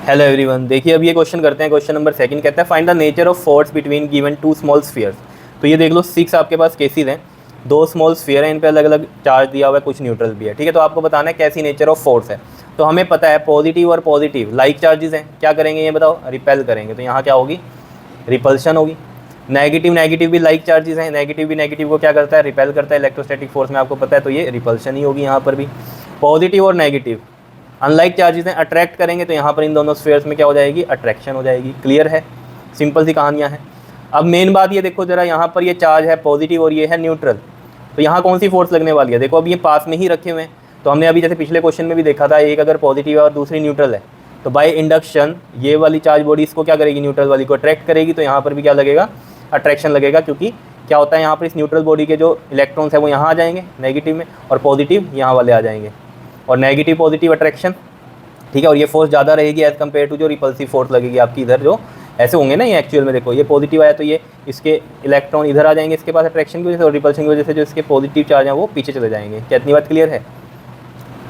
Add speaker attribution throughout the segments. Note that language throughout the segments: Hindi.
Speaker 1: हेलो एवरीवन, देखिए अब ये क्वेश्चन करते हैं। क्वेश्चन नंबर सेकंड कहता है find the nature of force between given two small spheres. तो ये देख लो 6 आपके पास केसेस हैं, दो स्मॉल स्फीयर हैं, इन पे अलग अलग चार्ज दिया हुआ है, कुछ न्यूट्रल भी है। ठीक है, तो आपको बताना है कैसी नेचर ऑफ फोर्स है। तो हमें पता है पॉजिटिव और पॉजिटिव लाइक चार्जेस हैं, क्या करेंगे ये बताओ, रिपेल करेंगे। तो यहाँ क्या होगी, रिपल्शन होगी। नेगेटिव नेगेटिव भी लाइक चार्जेस हैं, नेगेटिव भी नेगेटिव को क्या करता है, रिपेल करता है। इलेक्ट्रोस्टैटिक फोर्स में आपको पता है, तो ये रिपल्शन ही होगी यहाँ पर भी। पॉजिटिव और नेगेटिव अनलाइक चार्जेस हैं, अट्रैक्ट करेंगे, तो यहाँ पर इन दोनों स्फीयर्स में क्या हो जाएगी, अट्रैक्शन हो जाएगी। क्लियर है, सिंपल सी कहानियाँ हैं। अब मेन बात ये देखो जरा, यहाँ पर ये चार्ज है पॉजिटिव और ये है न्यूट्रल, तो यहाँ कौन सी फोर्स लगने वाली है। देखो अब ये पास में ही रखे हुए हैं, तो हमने अभी जैसे पिछले क्वेश्चन में भी देखा था, एक अगर पॉजिटिव है और दूसरी न्यूट्रल है, तो बाय इंडक्शन ये वाली चार्ज बॉडी इसको क्या करेगी, न्यूट्रल वाली को अट्रैक्ट करेगी। तो यहाँ पर भी क्या लगेगा, अट्रैक्शन लगेगा, क्योंकि क्या होता है यहाँ पर इस न्यूट्रल बॉडी के जो इलेक्ट्रॉन्स है वो यहाँ आ जाएंगे नेगेटिव में, और पॉजिटिव यहाँ वाले आ जाएंगे, और नेगेटिव पॉजिटिव अट्रैक्शन। ठीक है, और ये फोर्स ज़्यादा रहेगी एज़ कम्पेयर टू जो रिपल्सिव फोर्स लगेगी आपकी इधर, जो ऐसे होंगे ना ये एक्चुअल में। देखो ये पॉजिटिव आया तो ये इसके इलेक्ट्रॉन इधर आ जाएंगे इसके पास अट्रैक्शन की वजह से, और रिपल्शन की वजह से जो इसके पॉजिटिव चार्ज हैं वो पीछे चले जाएंगे। क्या इतनी बात क्लियर है?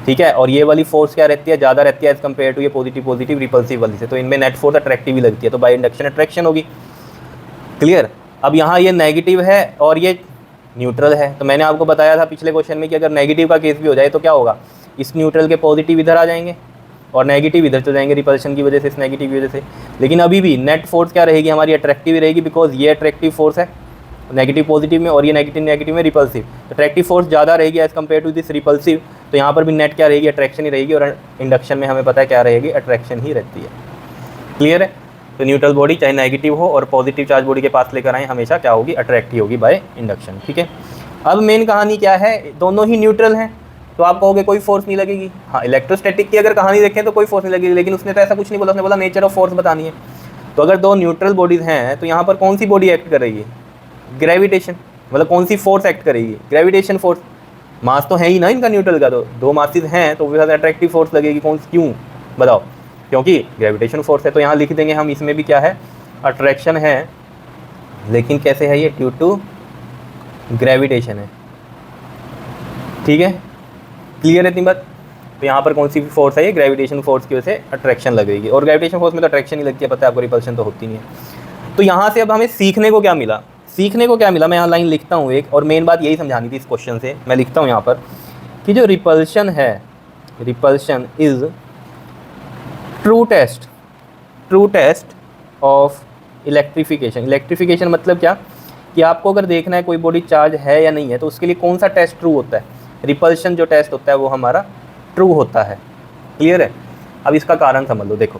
Speaker 1: ठीक है, और ये वाली फोर्स क्या रहती है, ज़्यादा रहती है एज़ कम्पेयर टू ये पॉजिटिव पॉजिटिव रिपल्सिव वाली से, तो इनमें नेट फोर्स अट्रैक्टिव ही लगती है, तो बाय इंडक्शन अट्रैक्शन होगी। क्लियर। अब यहाँ ये नेगेटिव है और ये न्यूट्रल है, तो मैंने आपको बताया था पिछले क्वेश्चन में कि अगर नेगेटिव का केस भी हो जाए तो क्या होगा, इस न्यूट्रल के पॉजिटिव इधर आ जाएंगे और नेगेटिव इधर चले जाएंगे रिपल्शन की वजह से, इस नेगेटिव की वजह से। लेकिन अभी भी नेट फोर्स क्या रहेगी हमारी, अट्रैक्टिव ही रहेगी, बिकॉज ये अट्रैक्टिव फोर्स है नेगेटिव पॉजिटिव में, और ये नेगेटिव नेगेटिव में रिपल्सिव। अट्रैक्टिव फोर्स ज़्यादा रहेगी as compare to this repulsive, तो यहाँ पर भी नेट क्या रहेगी, अट्रैक्शन ही रहेगी, और इंडक्शन में हमें पता है क्या रहेगी, अट्रैक्शन ही रहती है। क्लियर है? तो न्यूट्रल बॉडी चाहे नेगेटिव हो और पॉजिटिव चार्ज बॉडी के पास लेकर आए, हमेशा क्या होगी, अट्रैक्ट ही होगी बाय इंडक्शन। ठीक है, अब मेन कहानी क्या है, दोनों ही न्यूट्रल हैं, तो आप कहोगे कोई फोर्स नहीं लगेगी। हाँ, इलेक्ट्रोस्टैटिक की अगर कहानी देखें तो कोई फोर्स नहीं लगेगी, लेकिन उसने तो ऐसा कुछ नहीं बोला, उसने बोला नेचर ऑफ फोर्स बतानी है। तो अगर दो न्यूट्रल बॉडीज़ हैं तो यहाँ पर कौन सी बॉडी एक्ट करेगी, ग्रेविटेशन, मतलब कौन सी फोर्स एक्ट करेगी, ग्रेविटेशन फोर्स। मास तो है ही ना इनका न्यूट्रल का, तो दो मासेस हैं तो उसके साथ अट्रैक्टिव फोर्स लगेगी, कौन क्यों बताओ, क्योंकि ग्रेविटेशन फोर्स है। तो यहाँ लिख देंगे हम, इसमें भी क्या है, अट्रैक्शन है, लेकिन कैसे है ये, ड्यू टू ग्रेविटेशन है। ठीक है, क्लियर है इतनी बात। तो यहाँ पर कौन सी फोर्स है, ये ग्रेविटेशन फोर्स की वजह से अट्रैक्शन लगेगी, और ग्रेविटेशन फोर्स में तो अट्रैक्शन ही लगती है, पता है आपको, रिपल्शन तो होती नहीं है। तो यहाँ से अब हमें सीखने को क्या मिला, सीखने को क्या मिला, मैं यहाँ लाइन लिखता हूँ एक, और मेन बात यही समझानी थी इस क्वेश्चन से, मैं लिखता हूँ यहाँ पर कि जो रिपल्शन है, repulsion is true test of electrification. Electrification मतलब क्या, कि आपको अगर देखना है कोई बॉडी चार्ज है या नहीं है, तो उसके लिए कौन सा टेस्ट ट्रू होता है, रिपल्शन जो टेस्ट होता है वो हमारा ट्रू होता है। क्लियर है? अब इसका कारण समझ लो। देखो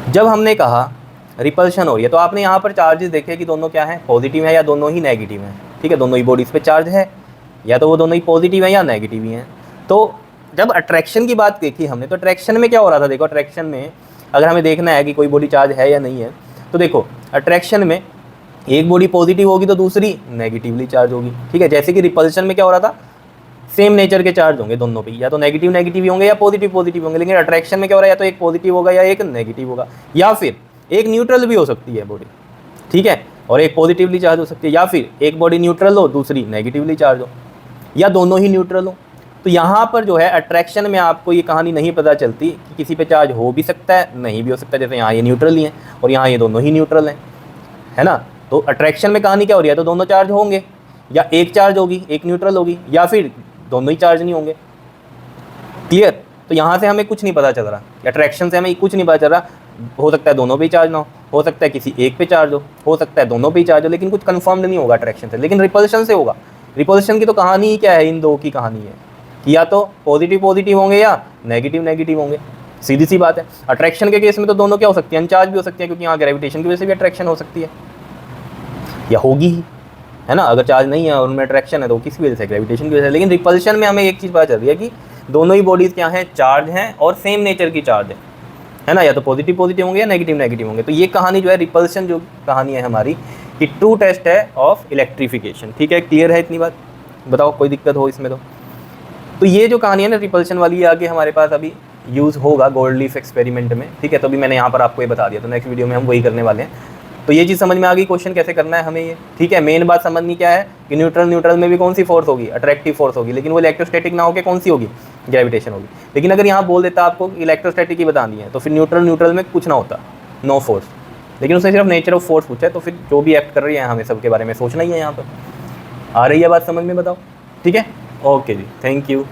Speaker 1: जब हमने कहा रिपल्शन हो रही है, तो आपने यहाँ पर चार्जेस देखे कि दोनों क्या है, पॉजिटिव है या दोनों ही नेगेटिव हैं। ठीक है, दोनों ही बॉडीज़ पे चार्ज है, या तो वो दोनों ही पॉजिटिव है या नेगेटिव ही हैं। तो जब अट्रैक्शन की बात देखी हमने, तो अट्रैक्शन में क्या हो रहा था, देखो अट्रैक्शन में अगर हमें देखना है कि कोई बॉडी चार्ज है या नहीं है, तो देखो अट्रैक्शन में एक बॉडी पॉजिटिव होगी तो दूसरी नेगेटिवली चार्ज होगी। ठीक है, जैसे कि रिपल्शन में क्या हो रहा था, सेम नेचर के चार्ज होंगे दोनों पे, या तो नेगेटिव नेगेटिव ही होंगे या पॉजिटिव पॉजिटिव होंगे। लेकिन अट्रैक्शन में क्या हो रहा है, या तो एक पॉजिटिव होगा या एक नेगेटिव होगा, या फिर एक न्यूट्रल भी हो सकती है बॉडी। ठीक है, और एक पॉजिटिवली चार्ज हो सकती है, या फिर एक बॉडी न्यूट्रल हो दूसरी नेगेटिवली चार्ज हो, या दोनों ही न्यूट्रल हो। तो यहाँ पर जो है अट्रैक्शन में आपको ये कहानी नहीं पता चलती कि किसी पे चार्ज हो भी सकता है, नहीं भी हो सकता है। जैसे यहाँ ये न्यूट्रल ही हैं और यहाँ ये दोनों ही न्यूट्रल हैं, है ना। तो अट्रैक्शन में कहानी क्या हो रही है, तो दोनों चार्ज होंगे, या एक चार्ज होगी एक न्यूट्रल होगी, या फिर दोनों ही चार्ज नहीं होंगे। क्लियर। तो यहाँ से हमें कुछ नहीं पता चल रहा, अट्रैक्शन से हमें कुछ नहीं पता चल रहा, हो सकता है दोनों पे चार्ज ना हो सकता है किसी एक पे चार्ज हो सकता है दोनों पे चार्ज हो, लेकिन कुछ कंफर्म्ड नहीं होगा अट्रैक्शन से। लेकिन रिपल्शन से होगा। रिपल्शन की तो कहानी ही क्या है, इन दो की कहानी है कि या तो पॉजिटिव पॉजिटिव होंगे या नेगेटिव नेगेटिव होंगे, सीधी सी बात है। अट्रैक्शन के केस में तो दोनों क्या हो सकती है, अनचार्ज भी हो सकती है, क्योंकि यहाँ ग्रेविटेशन की वजह से भी अट्रैक्शन हो सकती है या होगी ही, है ना। अगर चार्ज नहीं है और उनमें अट्रैक्शन है तो किसकी वजह से, ग्रेविटेशन की वजह से। लेकिन रिपल्शन में हमें एक चीज़ पता चल रही है कि दोनों ही बॉडीज़ क्या हैं, चार्ज हैं और सेम नेचर की चार्ज है ना, या तो पॉजिटिव पॉजिटिव होंगे या नेगेटिव नेगेटिव होंगे। तो ये कहानी जो है रिपल्शन जो कहानी है हमारी, कि ट्रू टेस्ट है ऑफ इलेक्ट्रिफिकेशन। ठीक है, क्लियर है इतनी बात, बताओ कोई दिक्कत हो इसमें तो ये जो कहानी है ना रिपल्शन वाली, आगे हमारे पास अभी यूज़ होगा गोल्ड लीफ एक्सपेरिमेंट में। ठीक है, तो अभी मैंने यहाँ पर आपको ये बता दिया, तो नेक्स्ट वीडियो में हम वही करने वाले हैं। तो ये चीज़ समझ में आ गई क्वेश्चन कैसे करना है हमें ये, ठीक है। मेन बात समझनी क्या है कि न्यूट्रल में भी कौन सी फोर्स होगी, अट्रैक्टिव फोर्स होगी, लेकिन वो इलेक्ट्रोस्टैटिक ना होकर कौन सी होगी, ग्रेविटेशन होगी। लेकिन अगर यहाँ बोल देता आपको इलेक्ट्रोस्टैटिक ही बतानी है तो फिर न्यूट्रल में कुछ ना होता, नो फोर्स। लेकिन उसने सिर्फ नेचर ऑफ फोर्स पूछा है, तो फिर जो भी एक्ट कर रही है हमें सबके बारे में सोचना ही है यहाँ पर। आ रही है बात समझ में, बताओ, ठीक है। ओके जी, थैंक यू।